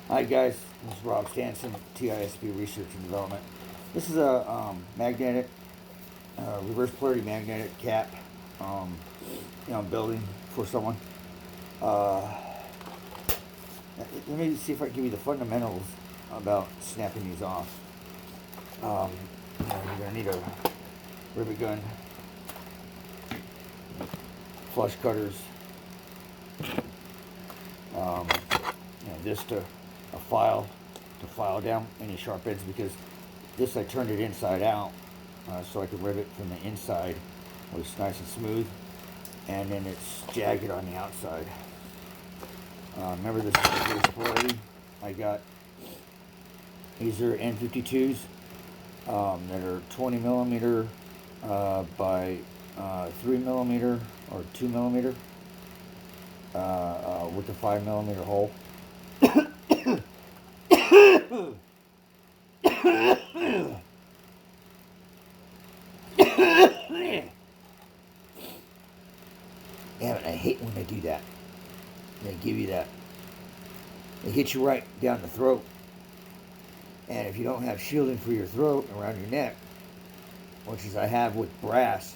Hi guys, this is Rob Stanson, TISP Research and Development. This is a magnetic, reverse polarity magnetic cap, I'm building for someone. Uh, Let me see if I can give you the fundamentals about snapping these off. You're going to need a rivet gun, flush cutters, this to a file to file down any sharp edges, because this I turned it inside out so I could rivet from the inside where it's nice and smooth, and then it's jagged on the outside. Remember, this is the reverse polarity. I got these are N52s that are 20 millimeter by 3 millimeter or 2 millimeter with a 5 millimeter hole. Damn it, I hate when they do that. They give you that. They hit you right down the throat. And if you don't have shielding for your throat around your neck, which is I have with brass,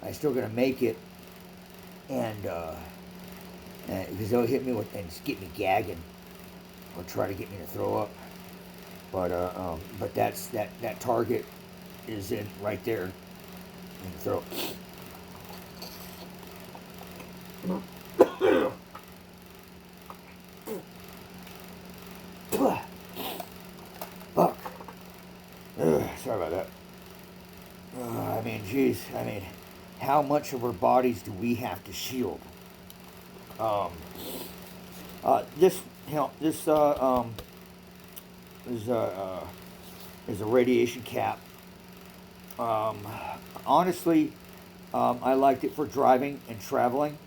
I still gonna make it, and because they'll hit me with and just get me gagging or try to get me to throw up. But that target is in right there in the throat. Fuck. Sorry about that. Geez. How much of our bodies do we have to shield? This is a radiation cap. Honestly, I liked it for driving and traveling.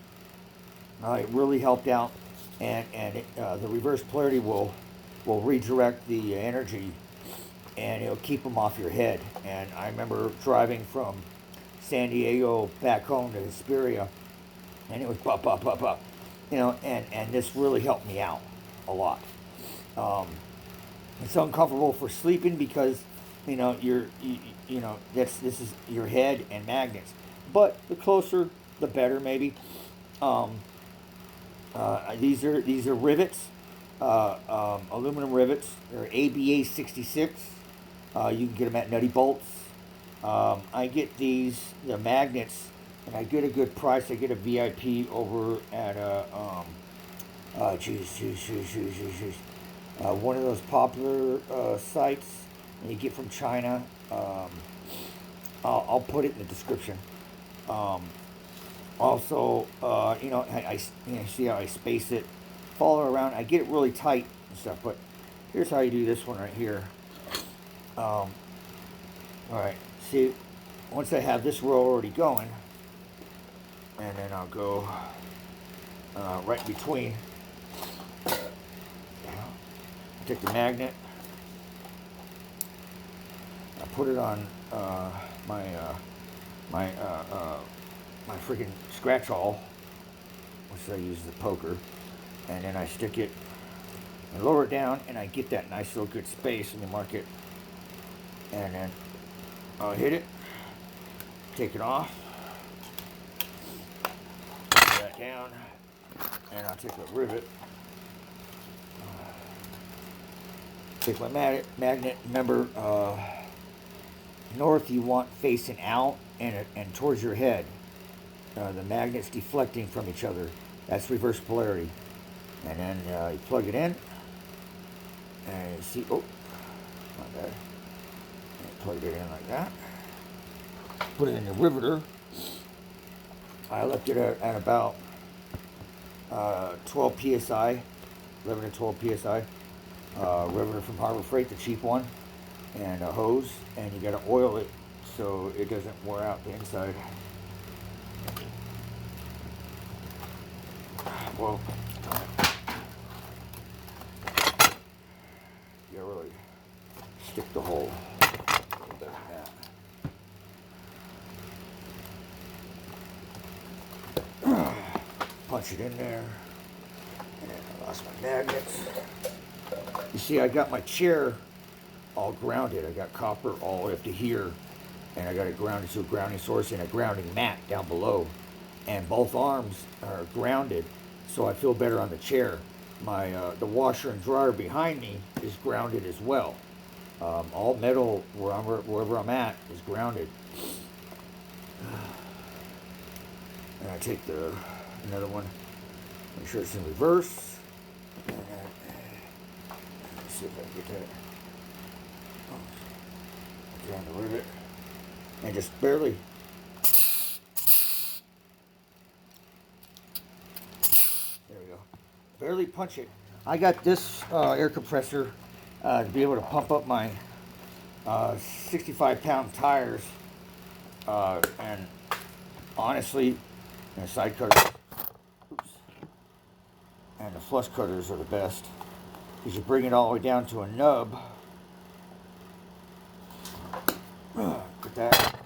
It really helped out, and the reverse polarity will redirect the energy, and it'll keep them off your head. And I remember driving from San Diego back home to Hesperia, and it was pop, pop, pop, pop, and this really helped me out a lot. It's uncomfortable for sleeping because this is your head and magnets, but the closer the better, maybe. These are rivets, aluminum rivets. They're ABA 66. You can get them at Nutty Bolts. I get the magnets, and I get a good price. I get a VIP over at one of those popular sites that you get from China. I'll put it in the description. Also, I see how I space it, follow around. I get it really tight and stuff. But here's how you do this one right here. All right. See, once I have this row already going, and then I'll go right in between. Take the magnet. I put it on my freaking scratch awl, which I use the poker, and then I stick it and lower it down, and I get that nice little good space in the market, and then I'll hit it, take it off, put that down, and I'll take a rivet, take my magnet. Remember, north you want facing out and towards your head. The magnets deflecting from each other. That's reverse polarity. And then you plug it in, and you see, oh, not bad. And plug it in like that. Put it in the riveter. I left it at about 12 psi, 11 to 12 psi. Riveter from Harbor Freight, the cheap one, and a hose, and you got to oil it so it doesn't wear out the inside. Well, you really stick the hole like that. Punch it in there, and then I lost my magnets. You see, I got my chair all grounded. I got copper all the way up to here, and I got it grounded to a grounding source and a grounding mat down below. And both arms are grounded, so I feel better on the chair. My the washer and dryer behind me is grounded as well. All metal wherever I'm at is grounded. And I take another one, make sure it's in reverse. And let's see if I can get that. Down the rivet, and just barely. There we go. Barely punch it. I got this air compressor to be able to pump up my 65-pound tires, and honestly, and the side cutters, oops, and the flush cutters are the best because you bring it all the way down to a nub. Put that,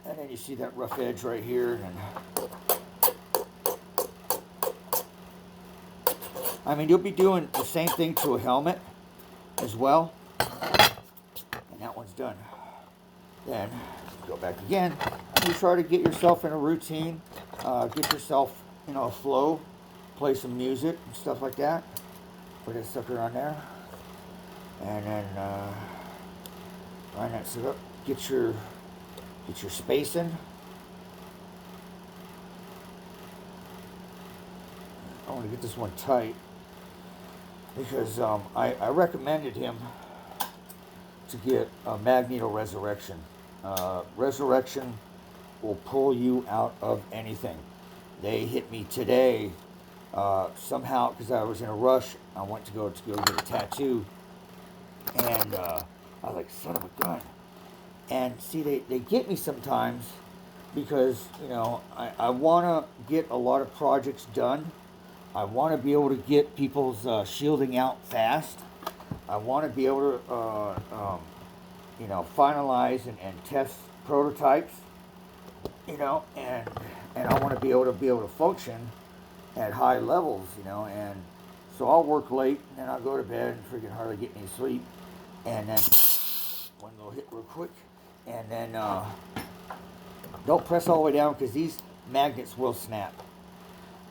and then you see that rough edge right here, and I mean, you'll be doing the same thing to a helmet as well, and that one's done. Then go back again. You try to get yourself in a routine, get yourself, a flow, play some music and stuff like that. Put that sucker on there, and then line that shit up. Get your spacing. I want to get this one tight because I recommended him to get a Magneto Resurrection. Resurrection will pull you out of anything. They hit me today somehow because I was in a rush. I went to go get a tattoo, and I was like, son of a gun. And see, they get me sometimes because, I want to get a lot of projects done. I want to be able to get people's shielding out fast. I want to be able to, finalize and test prototypes, and I want to be able to function at high levels, and so I'll work late, and then I'll go to bed and freaking hardly get any sleep, and then one little hit real quick. And then don't press all the way down because these magnets will snap.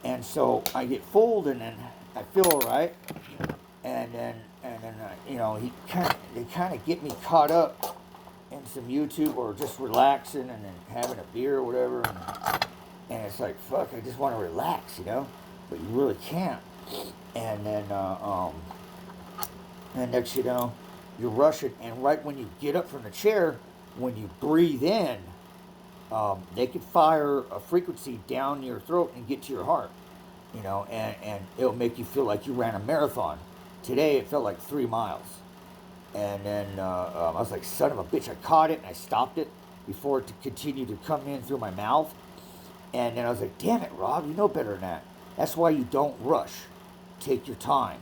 And so I get full, and then I feel all right. And then they kind of get me caught up in some YouTube or just relaxing and then having a beer or whatever. And it's like, fuck, I just want to relax, but you really can't. And then next you rush it, and right when you get up from the chair, when you breathe in, they could fire a frequency down your throat and get to your heart, and it'll make you feel like you ran a marathon. Today it felt like 3 miles. And then I was like, son of a bitch, I caught it and I stopped it before it continued to come in through my mouth. And then I was like, damn it, Rob, you know better than that. That's why you don't rush. Take your time.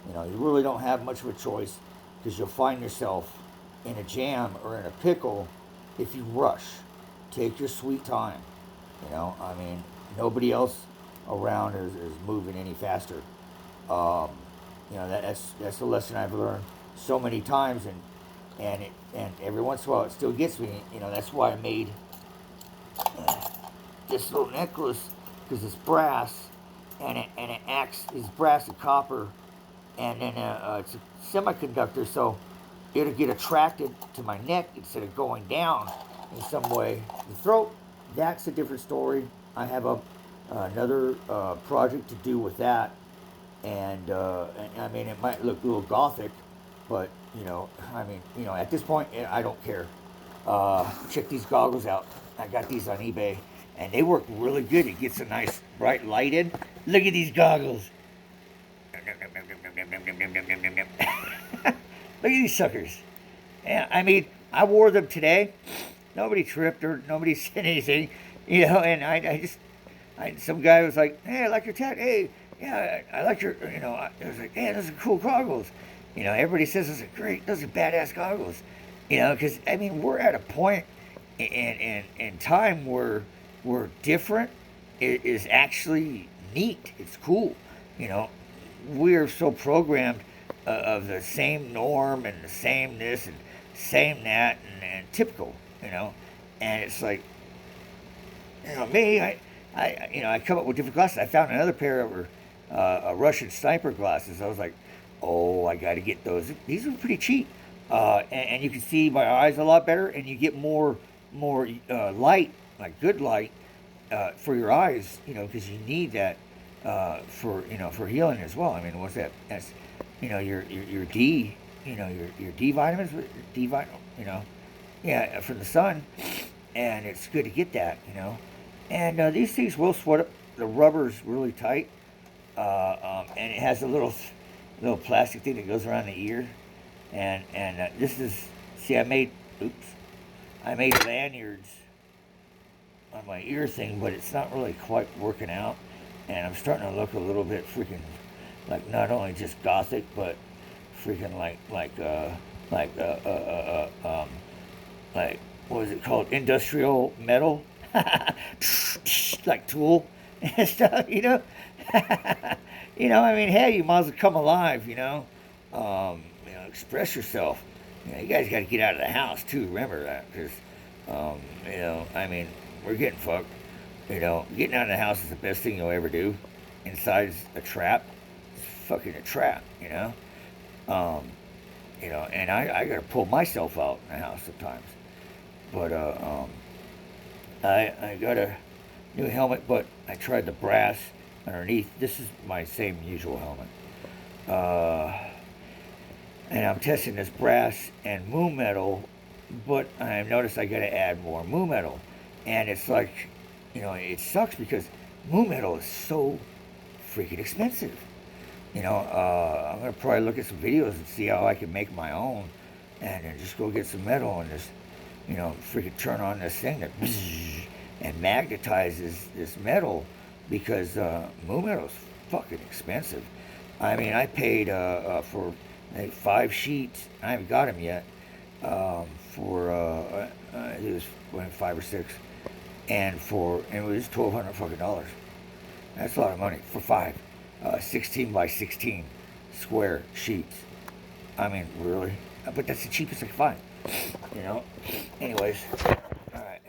You really don't have much of a choice because you'll find yourself in a jam or in a pickle if you rush. Take your sweet time. Nobody else around is moving any faster. That's the lesson I've learned so many times, and every once in a while it still gets me. That's why I made this little necklace, because it's brass, and it acts is brass and copper, and then it's a semiconductor, so it'll get attracted to my neck instead of going down in some way. The throat, that's a different story. I have another project to do with that, and it might look a little gothic, but at this point I don't care. Check these goggles out. I got these on eBay, and they work really good. It gets a nice bright light in. Look at these goggles. Look at these suckers. Yeah, I wore them today. Nobody tripped or nobody said anything, and I some guy was like, hey, I like your tat. Hey, yeah, I like your, I was like, hey, those are cool goggles. Everybody says those are great. Those are badass goggles. Because, we're at a point in time where we're different. It is actually neat. It's cool. We're so programmed of the same norm and the same this and same that and typical, you know. And it's like, you know, me, I come up with different glasses. I found another pair of Russian sniper glasses. I was like, oh, I got to get those. These are pretty cheap, and you can see my eyes a lot better, and you get more light, like good light, for your eyes, you know, because you need that for healing as well. I mean, what's that? That's your D, your D vitamins, D vitamin, yeah, from the sun, and it's good to get that, And these things will sweat up. The rubber's really tight, and it has a little plastic thing that goes around the ear, and this is see I made lanyards on my ear thing, but it's not really quite working out, and I'm starting to look a little bit freaking like not only just gothic, but freaking like what was it called? Industrial metal, like Tool and stuff, I mean, hey, you might as well come alive, express yourself. You guys got to get out of the house too. Remember that, because, I mean, we're getting fucked. Getting out of the house is the best thing you'll ever do. Inside's a trap. It's fucking a trap, And I gotta pull myself out in the house sometimes. But I got a new helmet, but I tried the brass underneath. This is my same usual helmet. And I'm testing this brass and moon metal, but I noticed I gotta add more moon metal. And it's like, it sucks because moon metal is so freaking expensive. I'm gonna probably look at some videos and see how I can make my own, and then just go get some metal and just, freaking turn on this thing that and magnetizes this metal, because moon metal is fucking expensive. I mean, I paid for 5 sheets. I haven't got them yet. It was 5 or 6, and it was $1,200 fucking dollars. That's a lot of money for 5. 16 by 16 square sheets. I mean, really? But that's the cheapest I can find. Anyways, alright.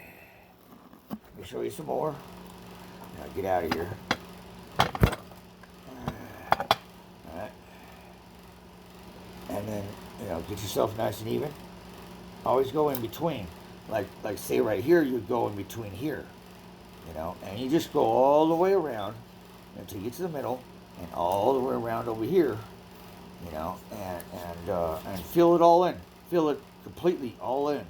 Let me show you some more. Now get out of here. Alright. And then, get yourself nice and even. Always go in between. Like say right here, you go in between here. And you just go all the way around until you get to the middle, and all the way around over here, and fill it all in. Fill it completely all in.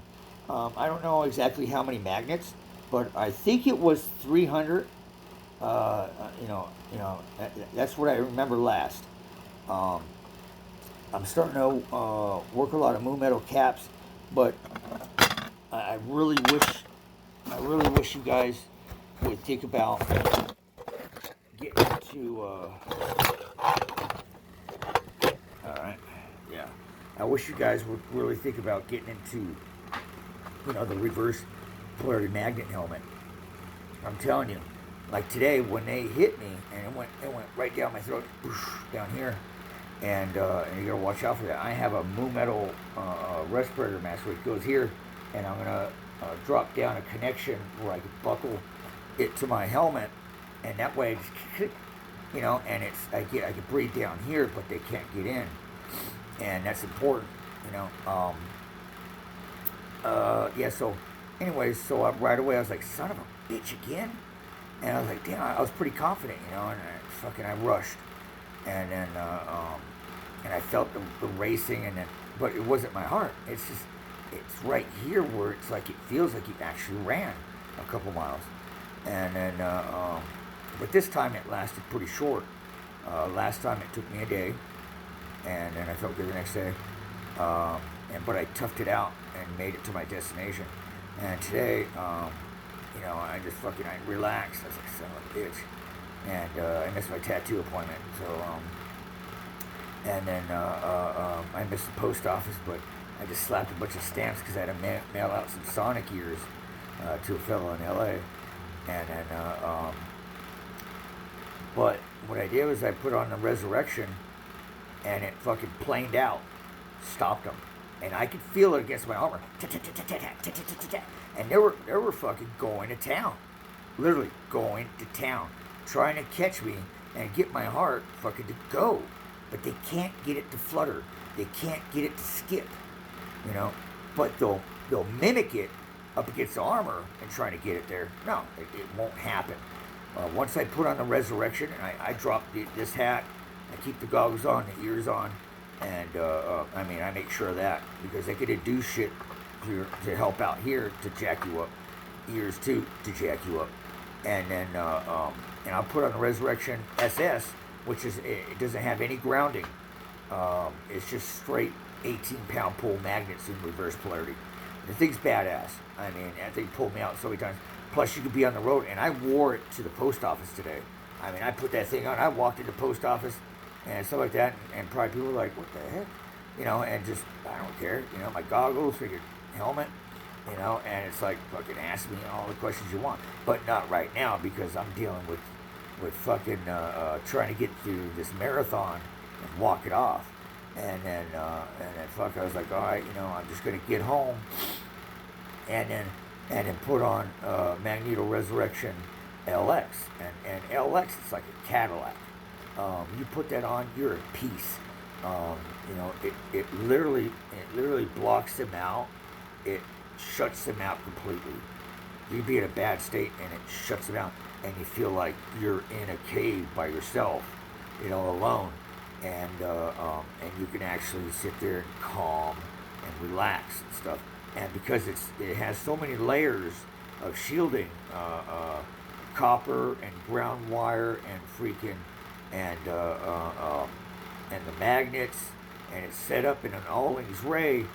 I don't know exactly how many magnets, but I think it was 300. That's what I remember last. I'm starting to work a lot of moon metal caps, but I really wish you guys would think about getting into. All right, yeah. I wish you guys would really think about getting into, the reverse polarity magnet helmet. I'm telling you, like today when they hit me and it went right down my throat, down here, and you gotta watch out for that. I have a moon metal respirator mask which goes here, and I'm gonna drop down a connection where I can buckle it to my helmet, and that way, and I can breathe down here, but they can't get in, and that's important, Yeah. So, anyways, right away I was like, son of a bitch again, and I was like, damn, I was pretty confident, and I rushed, and then and I felt the racing, but it wasn't my heart. It's right here where it's like it feels like you actually ran a couple miles. And then, but this time it lasted pretty short. Last time it took me a day, and then I felt good the next day. But I toughed it out and made it to my destination. And today, I just I relaxed. I was like, son of a bitch. And I missed my tattoo appointment. So, and then I missed the post office, but I just slapped a bunch of stamps because I had to mail out some Sonic ears to a fellow in L.A. And then, but what I did was I put on the Resurrection and it fucking planed out, stopped them, and I could feel it against my armor. And they were fucking going to town, literally going to town, trying to catch me and get my heart fucking to go, but they can't get it to flutter. They can't get it to skip, you know. But they'll mimic it up against the armor and trying to get it there. No, it won't happen. Once I put on the resurrection and I drop this hat, I keep the goggles on, the ears on, and I mean, I make sure of that, because they could do shit to help out here to jack you up, ears too to jack you up, and then and I'll put on the Resurrection SS, which is, it doesn't have any grounding. It's just straight 18-pound pull magnets in reverse polarity. The thing's badass. I mean, that thing pulled me out so many times. Plus, you could be on the road, and I wore it to the post office today. I mean, I put that thing on. I walked into the post office and stuff like that, and probably people were like, what the heck? You know, and just, I don't care. You know, my goggles, freaking helmet, you know, and it's like, fucking ask me all the questions you want. But not right now, because I'm dealing with fucking trying to get through this marathon and walk it off. And then fuck, I was like, all right, you know, I'm just gonna get home, and then put on Magneto Resurrection LX, and LX, it's like a Cadillac. You put that on, you're at peace. You know, it literally blocks them out. It shuts them out completely. You can be in a bad state, and it shuts them out, and you feel like you're in a cave by yourself, you know, alone. And you can actually sit there and calm and relax and stuff. And because it has so many layers of shielding, copper and ground wire and freaking and the magnets, and it's set up in an Allings ray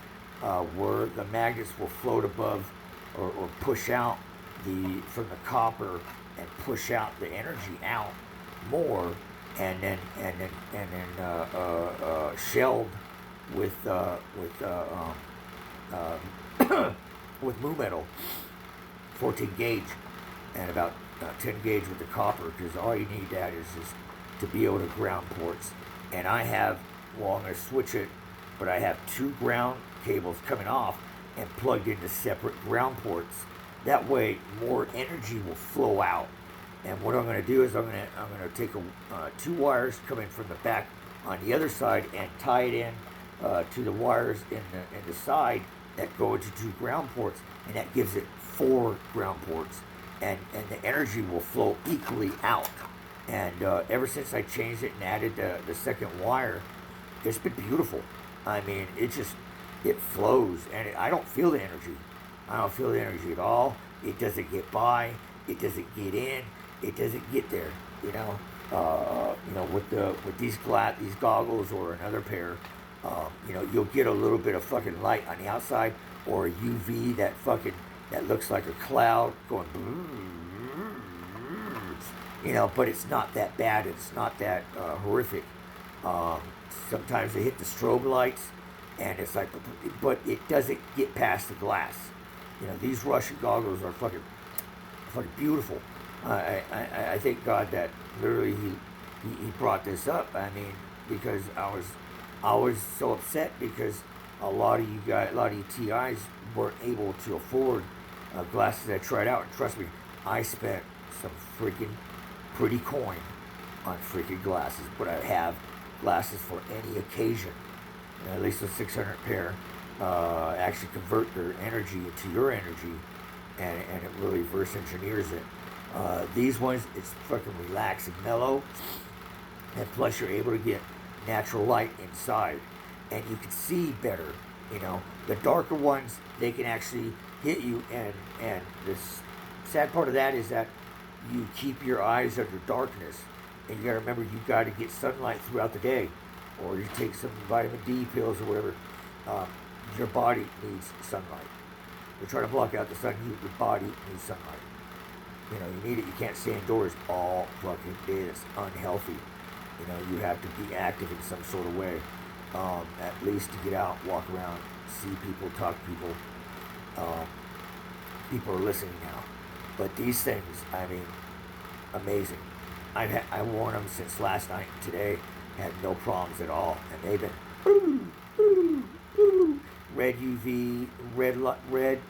where the magnets will float above or push out from the copper and push out the energy out more. And then shelled with with Moo metal, 14 gauge, and about 10 gauge with the copper, because all you need that is just to be able to ground ports. And I have, well, I'm going to switch it, but I have 2 ground cables coming off and plugged into separate ground ports. That way, more energy will flow out. And what I'm going to do is I'm going to take 2 wires coming from the back on the other side and tie it in to the wires in the side that go into 2 ground ports, and that gives it 4 ground ports, and the energy will flow equally out. And ever since I changed it and added the second wire, it's been beautiful. I mean, it flows, and I don't feel the energy. I don't feel the energy at all. It doesn't get by. It doesn't get in. It doesn't get there, you know. You know, with these goggles or another pair, you know, you'll get a little bit of fucking light on the outside, or a UV that looks like a cloud going, you know, but it's not that bad. It's not that horrific. Sometimes they hit the strobe lights, and it's like, but it doesn't get past the glass. You know, these Russian goggles are fucking beautiful. I thank God that literally he brought this up. I mean, because I was so upset because a lot of you TIs weren't able to afford glasses I tried out. And trust me, I spent some freaking pretty coin on freaking glasses, but I have glasses for any occasion. At least a 600 pair actually convert their energy into your energy, and it really reverse engineers it. These ones, it's fucking relaxed and mellow, and plus you're able to get natural light inside, and you can see better. You know, the darker ones, they can actually hit you, and the sad part of that is that you keep your eyes under darkness, and you gotta remember, you gotta get sunlight throughout the day, or you take some vitamin D pills or whatever. Your body needs sunlight. You're trying to block out the sun, your body needs sunlight. You know, you need it. You can't stay indoors all fucking day. It's unhealthy. You know, you have to be active in some sort of way. At least to get out, walk around, see people, talk to people. People are listening now. But these things, I mean, amazing. I've worn them since last night and today, had no problems at all, and they've been red UV, red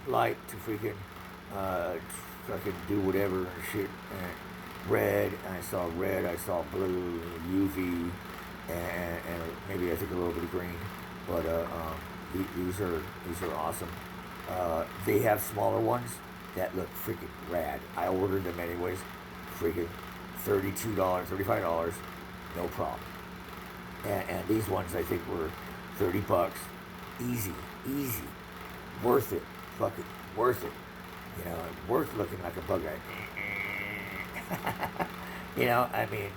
light to freaking do whatever and shit. And red, I saw blue, UV, and maybe I think a little bit of green. But these are awesome. They have smaller ones that look freaking rad. I ordered them anyways. Freaking $32, $35, no problem. And these ones I think were $30. Easy. Worth it. Fucking worth it. You know, worth looking like a bug eye. You know, I mean,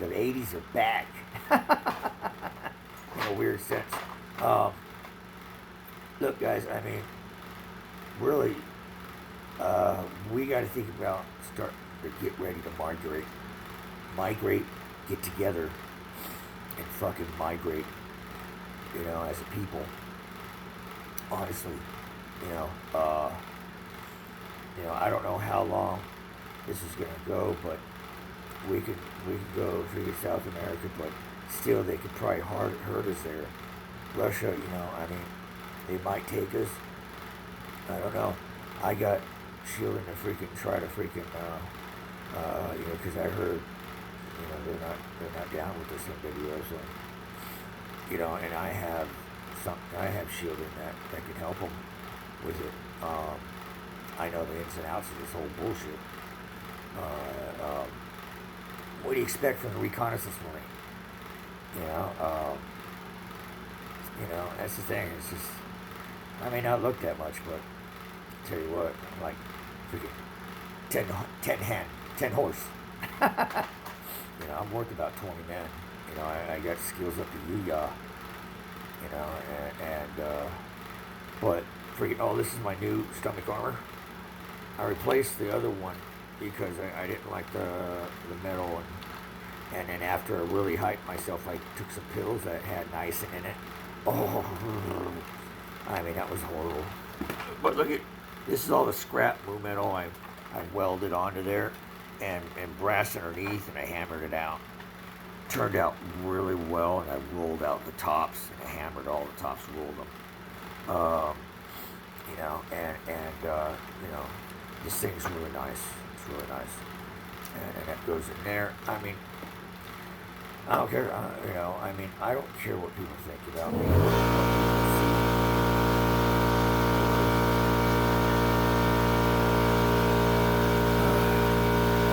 the 80s are back. In a weird sense. Look, guys, I mean, really, we got to think about starting to get ready to migrate, get together, and fucking migrate, you know, as a people. Honestly, you know, I don't know how long this is gonna go, but we could go through South America, but still they could probably hurt us there. Russia, you know, I mean, they might take us. I don't know. I got shielding to freaking try to freaking, you know, because I heard, you know, they're not down with this NWO, so, you know, and I have shielding that can help them with it. I know the ins and outs of this whole bullshit. What do you expect from the reconnaissance marine? You know, that's the thing. It's just, I may not look that much, but I'll tell you what, I'm like freaking 10 horse. You know, I'm worth about 20 men. You know, I got skills up to Yuya. You know, but freaking, oh, this is my new stomach armor. I replaced the other one because I didn't like the metal, and then after I really hyped myself, I took some pills that had niacin in it. Oh, I mean, that was horrible. But look at, this is all the scrap blue metal I welded onto there, and brass underneath, and I hammered it out. Turned out really well, and I rolled out the tops, and I hammered all the tops, rolled them. You know, and you know, this thing's really nice. It's really nice, and that goes in there. I mean, I don't care. You know, I mean, I don't care what people think about me.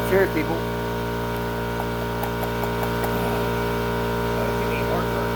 Cheers, people. Give me heartburn.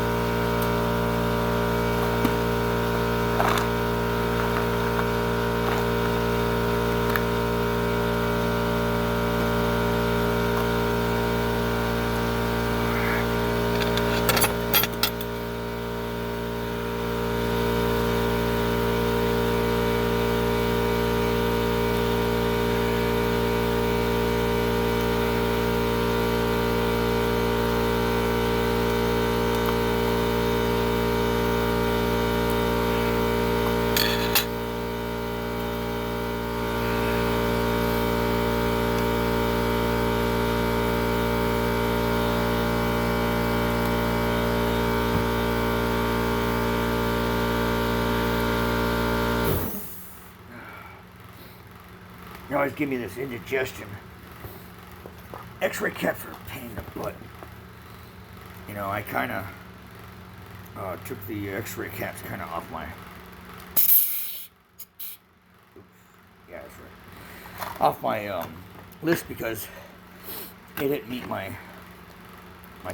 You always give me this indigestion. X-ray caps are a pain in the butt. You know, I kind of took the X-ray caps kind of off my. Yeah, that's right. Off my list because it didn't meet my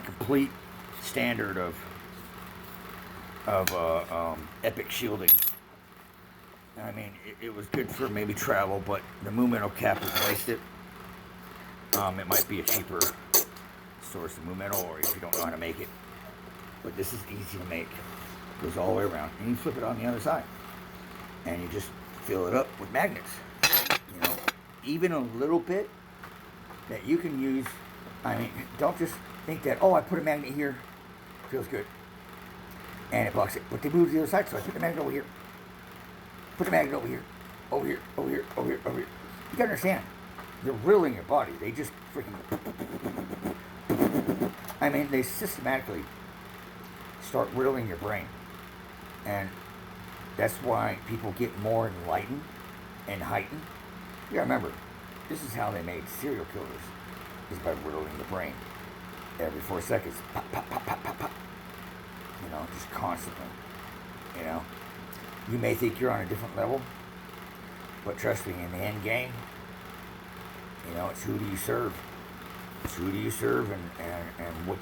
complete standard of epic shielding. I mean, it was good for maybe travel, but the movement cap replaced it. It might be a cheaper source of movement, or if you don't know how to make it. But this is easy to make. It goes all the way around, and you flip it on the other side, and you just fill it up with magnets. You know, even a little bit that you can use. I mean, don't just think that, oh, I put a magnet here, feels good, and it blocks it. But they move to the other side, so I put the magnet over here. Put the magnet over here, over here, over here, over here, over here. You gotta understand, they're riddling your body. They just freaking I mean, they systematically start riddling your brain. And that's why people get more enlightened and heightened. You gotta remember, this is how they made serial killers, is by riddling the brain. Every 4 seconds, pop, pop, pop, pop, pop, pop. You know, just constantly. You know, you may think you're on a different level, but trust me, in the end game, you know, it's who do you serve? It's who do you serve, and what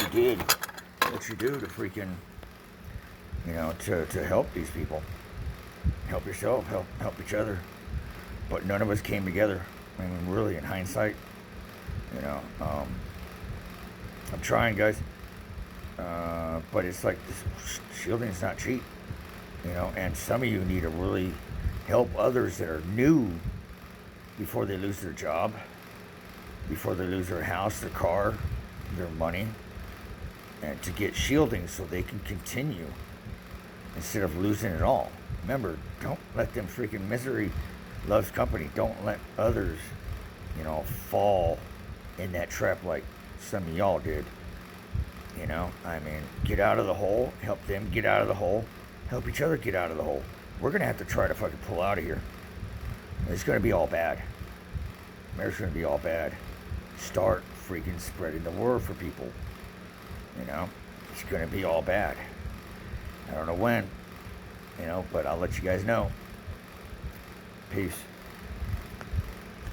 you did, what you do to freaking, you know, to help these people, help yourself, help each other. But none of us came together. I mean, really, in hindsight, you know, I'm trying, guys, but it's like this shielding is not cheap, you know, and some of you need to really help others that are new before they lose their job, before they lose their house, their car, their money, and to get shielding so they can continue instead of losing it all. Remember, don't let them freaking misery loves company. Don't let others, you know, fall in that trap like some of y'all did. You know, I mean, get out of the hole, help them get out of the hole, help each other get out of the hole. We're gonna have to try to fucking pull out of here. It's gonna be all bad. America's gonna be all bad. Start freaking spreading the word for people. You know, it's gonna be all bad. I don't know when, you know, but I'll let you guys know. Peace.